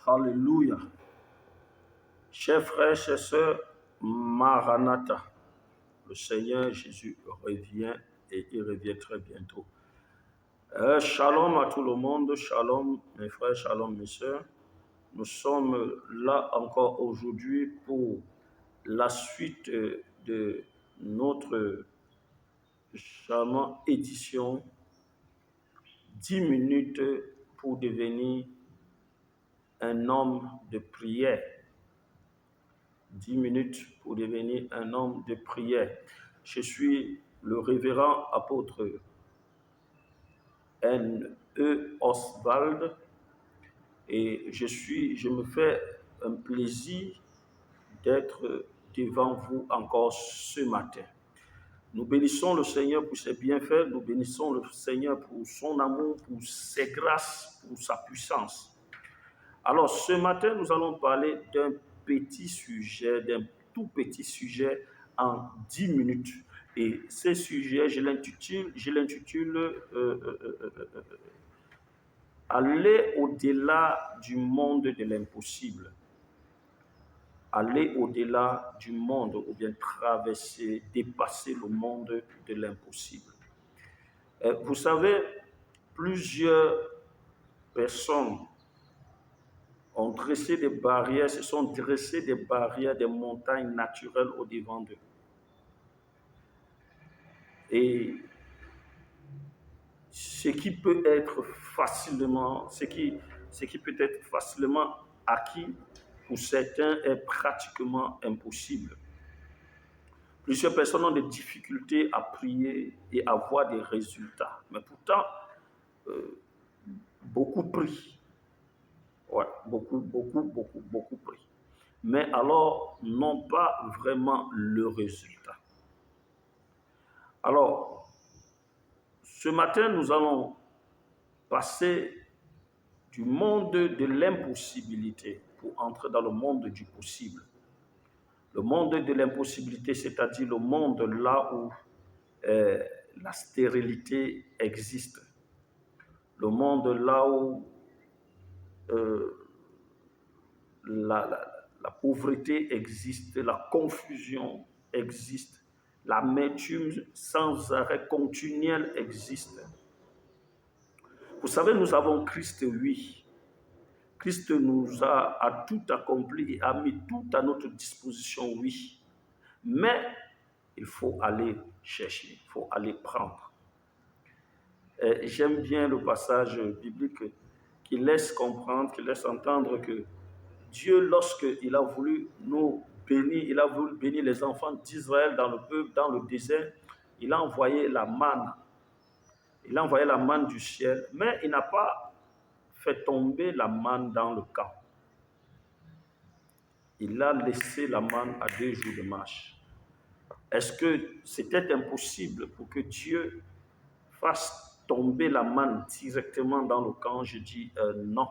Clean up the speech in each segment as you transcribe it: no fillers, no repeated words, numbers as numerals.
Alléluia. Chers frères, chers sœurs, Maranatha. Le Seigneur Jésus revient et il revient très bientôt. Shalom à tout le monde, shalom mes frères, shalom mes sœurs. Nous sommes là encore aujourd'hui pour la suite de notre charmante édition 10 minutes pour devenir un homme de prière. 10 minutes pour devenir un homme de prière. Je suis le révérend apôtre N.E. Oswald et je me fais un plaisir d'être devant vous encore ce matin. Nous bénissons le Seigneur pour ses bienfaits, nous bénissons le Seigneur pour son amour, pour ses grâces, pour sa puissance. Alors ce matin, nous allons parler d'un petit sujet, d'un tout petit sujet en 10 minutes. Et ce sujet, je l'intitule Aller au-delà du monde de l'impossible. Aller au-delà du monde, ou bien traverser, dépasser le monde de l'impossible. Vous savez, plusieurs personnes ont dressé des barrières, se sont dressées des barrières, des montagnes naturelles au-devant d'eux. Et ce qui peut être facilement acquis, pour certains, est pratiquement impossible. Plusieurs personnes ont des difficultés à prier et à voir des résultats. Mais pourtant, beaucoup prient. Ouais, beaucoup prient. Mais alors, n'ont pas vraiment le résultat. Alors, ce matin, nous allons passer du monde de l'impossibilité pour entrer dans le monde du possible. Le monde de l'impossibilité, c'est-à-dire le monde là où la stérilité existe. Le monde là où la pauvreté existe, la confusion existe, l'amertume sans arrêt continuel existe. Vous savez, nous avons Christ, oui. Christ nous a tout accompli et a mis tout à notre disposition, oui. Mais il faut aller chercher, il faut aller prendre. J'aime bien le passage biblique qui laisse comprendre, qui laisse entendre que Dieu, lorsqu'il a voulu nous bénir, il a voulu bénir les enfants d'Israël dans le peuple, dans le désert, il a envoyé la manne. Il a envoyé la manne du ciel, mais il n'a pas fait tomber la manne dans le camp. Il a laissé la manne à 2 jours de marche. Est-ce que c'était impossible pour que Dieu fasse tomber la manne directement dans le camp? Je dis non.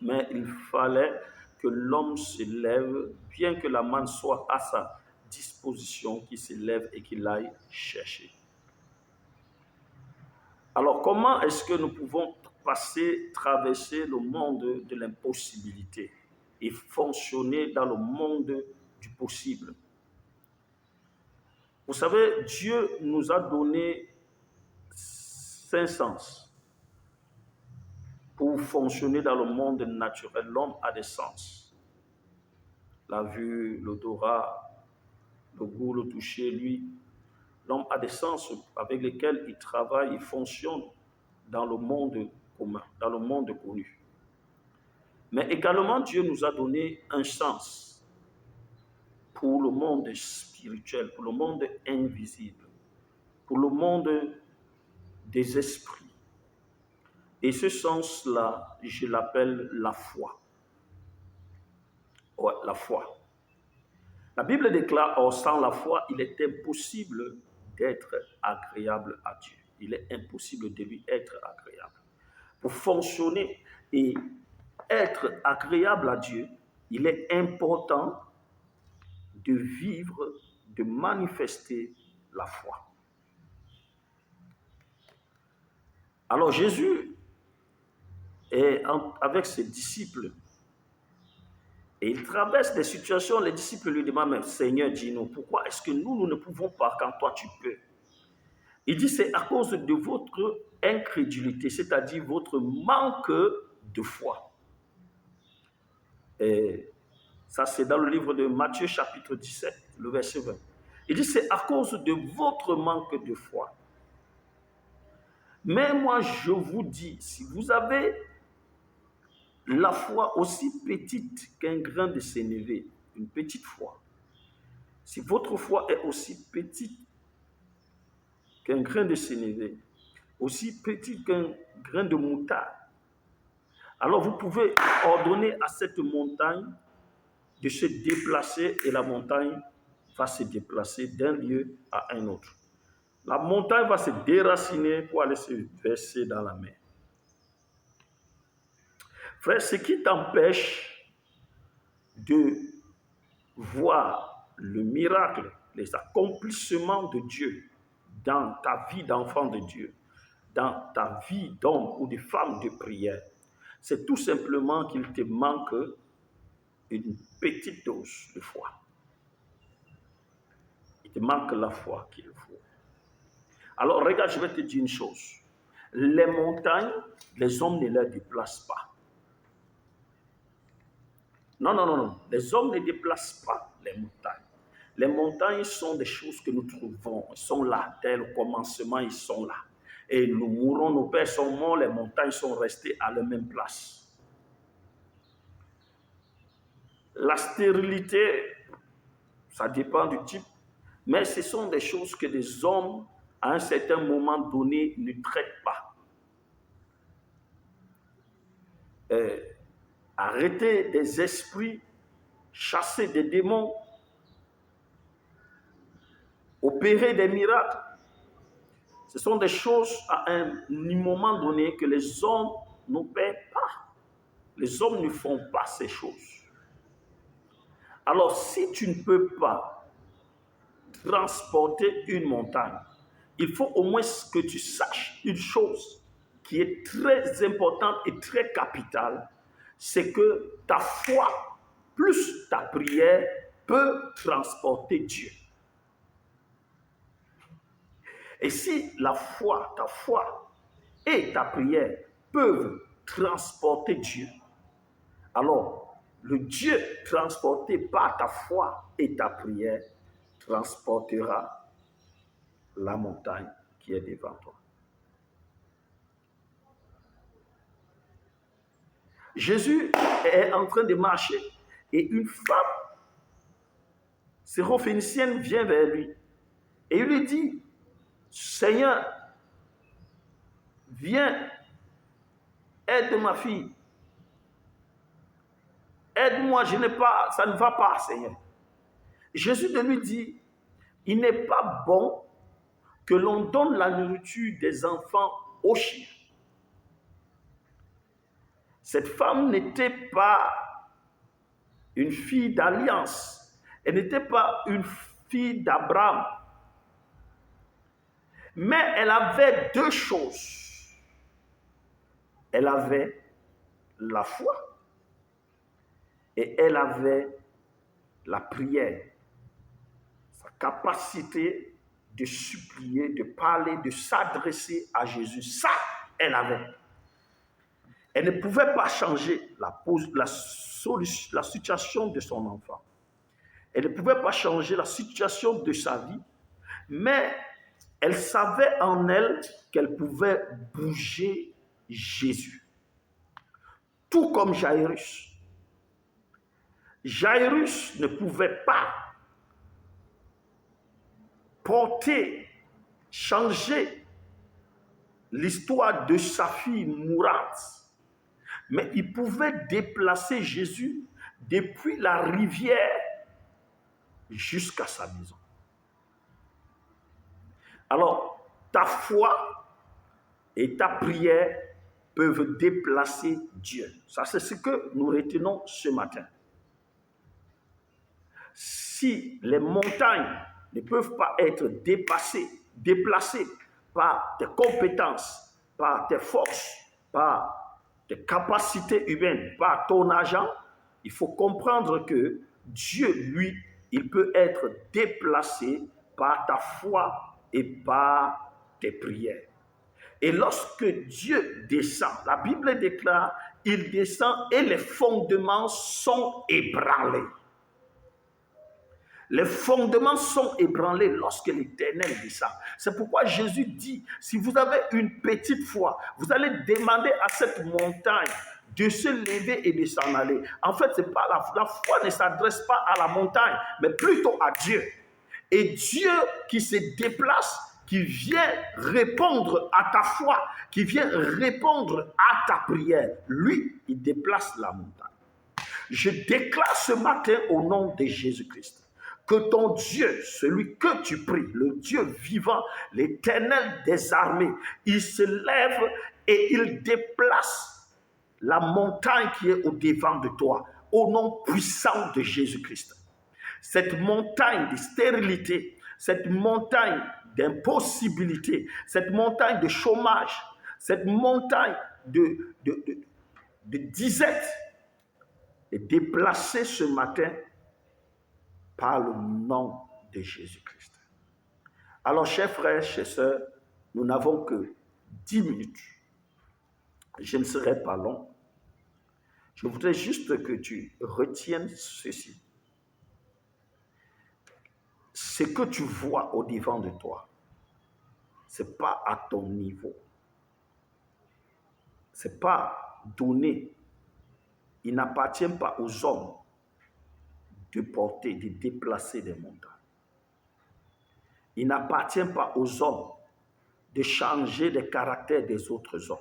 Mais il fallait que l'homme se lève, bien que la manne soit à sa disposition, qu'il se lève et qu'il aille chercher. Alors, comment est-ce que nous pouvons traverser le monde de l'impossibilité et fonctionner dans le monde du possible? Vous savez, Dieu nous a donné 5 sens. Pour fonctionner dans le monde naturel, l'homme a des sens. La vue, l'odorat, le goût, le toucher, lui. L'homme a des sens avec lesquels il travaille, il fonctionne dans le monde commun, dans le monde connu. Mais également, Dieu nous a donné un sens pour le monde spirituel, pour le monde invisible, pour le monde des esprits. Et ce sens-là, je l'appelle la foi. Ouais, la foi. La Bible déclare, sans la foi, il est impossible d'être agréable à Dieu. Il est impossible de lui être agréable. Pour fonctionner et être agréable à Dieu, il est important de vivre, de manifester la foi. Alors Jésus avec ses disciples. Et il traverse des situations, les disciples lui demandent, mais Seigneur, dis-nous, pourquoi est-ce que nous ne pouvons pas quand toi tu peux? Il dit, c'est à cause de votre incrédulité, c'est-à-dire votre manque de foi. Et ça, c'est dans le livre de Matthieu, chapitre 17, le verset 20. Il dit, c'est à cause de votre manque de foi. Mais moi, je vous dis, si vous avez la foi aussi petite qu'un grain de sénévé, une petite foi, si votre foi est aussi petite qu'un grain de sénévé, aussi petit qu'un grain de moutarde, alors vous pouvez ordonner à cette montagne de se déplacer et la montagne va se déplacer d'un lieu à un autre. La montagne va se déraciner pour aller se verser dans la mer. Frère, ce qui t'empêche de voir le miracle, les accomplissements de Dieu dans ta vie d'enfant de Dieu, dans ta vie d'homme ou de femme de prière, c'est tout simplement qu'il te manque une petite dose de foi. Il te manque la foi qu'il faut. Alors regarde, je vais te dire une chose. Les montagnes, les hommes ne les déplacent pas. Non. Les hommes ne déplacent pas les montagnes. Les montagnes sont des choses que nous trouvons. Ils sont là. Dès le commencement, ils sont là. Et nous mourrons, nos pères sont morts, les montagnes sont restées à la même place. La stérilité, ça dépend du type, mais ce sont des choses que les hommes, à un certain moment donné, ne traitent pas. Arrêter des esprits, chasser des démons, opérer des miracles, ce sont des choses à un moment donné que les hommes n'opèrent pas. Les hommes ne font pas ces choses. Alors, si tu ne peux pas transporter une montagne, il faut au moins que tu saches une chose qui est très importante et très capitale, c'est que ta foi plus ta prière peut transporter Dieu. Et si ta foi et ta prière peuvent transporter Dieu, alors le Dieu transporté par ta foi et ta prière transportera la montagne qui est devant toi. Jésus est en train de marcher et une femme syrophénicienne vient vers lui et il lui dit, Seigneur, viens, aide ma fille. Aide-moi, ça ne va pas, Seigneur. Jésus de lui dit, il n'est pas bon que l'on donne la nourriture des enfants aux chiens. Cette femme n'était pas une fille d'alliance. Elle n'était pas une fille d'Abraham. Mais elle avait deux choses. Elle avait la foi et elle avait la prière. Sa capacité de supplier, de parler, de s'adresser à Jésus. Ça, elle avait. Elle ne pouvait pas changer la situation de son enfant. Elle ne pouvait pas changer la situation de sa vie, mais elle savait en elle qu'elle pouvait bouger Jésus. Tout comme Jairus. Jairus ne pouvait pas changer l'histoire de sa fille mourante. Mais il pouvait déplacer Jésus depuis la rivière jusqu'à sa maison. Alors, ta foi et ta prière peuvent déplacer Dieu. Ça, c'est ce que nous retenons ce matin. Si les montagnes ne peuvent pas être déplacées par tes compétences, par tes forces, par tes capacités humaines, par ton argent, il faut comprendre que Dieu, lui, il peut être déplacé par ta foi et par tes prières. Et lorsque Dieu descend, la Bible déclare, il descend et les fondements sont ébranlés. Les fondements sont ébranlés lorsque l'Éternel descend. C'est pourquoi Jésus dit, si vous avez une petite foi, vous allez demander à cette montagne de se lever et de s'en aller. En fait, c'est pas la foi ne s'adresse pas à la montagne, mais plutôt à Dieu. Et Dieu qui se déplace, qui vient répondre à ta foi, qui vient répondre à ta prière, lui, il déplace la montagne. Je déclare ce matin au nom de Jésus-Christ que ton Dieu, celui que tu pries, le Dieu vivant, l'Éternel des armées, il se lève et il déplace la montagne qui est au-devant de toi, au nom puissant de Jésus-Christ. Cette montagne de stérilité, cette montagne d'impossibilité, cette montagne de chômage, cette montagne de disette est déplacée ce matin par le nom de Jésus-Christ. Alors, chers frères, chers sœurs, nous n'avons que 10 minutes. Je ne serai pas long. Je voudrais juste que tu retiennes ceci. Ce que tu vois au-devant de toi, ce n'est pas à ton niveau. Ce n'est pas donné. Il n'appartient pas aux hommes de porter, de déplacer des montagnes. Il n'appartient pas aux hommes de changer le caractère des autres hommes.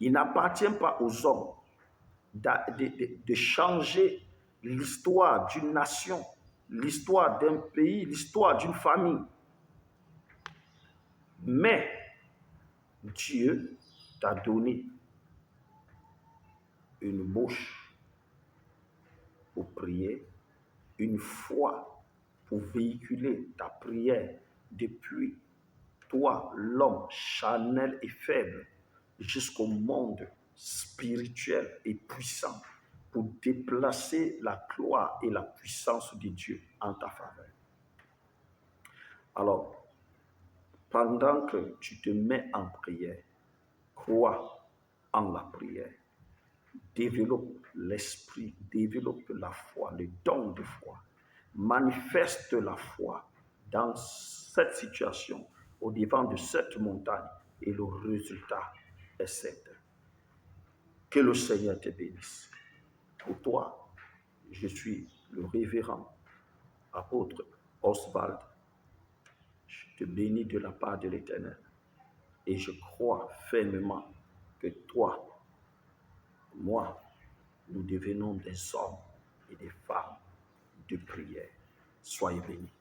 Il n'appartient pas aux hommes de changer l'histoire d'une nation, l'histoire d'un pays, l'histoire d'une famille. Mais Dieu t'a donné une bouche pour prier, une foi pour véhiculer ta prière depuis toi, l'homme charnel et faible, jusqu'au monde spirituel et puissant pour déplacer la gloire et la puissance de Dieu en ta faveur. Alors, pendant que tu te mets en prière, crois en la prière. Développe l'esprit, développe la foi, le don de foi. Manifeste la foi dans cette situation, au devant de cette montagne, et le résultat est certain. Que le Seigneur te bénisse. Pour toi, je suis le révérend apôtre Oswald. Je te bénis de la part de l'Éternel. Et je crois fermement que toi, moi, nous devenons des hommes et des femmes de prière. Soyez bénis.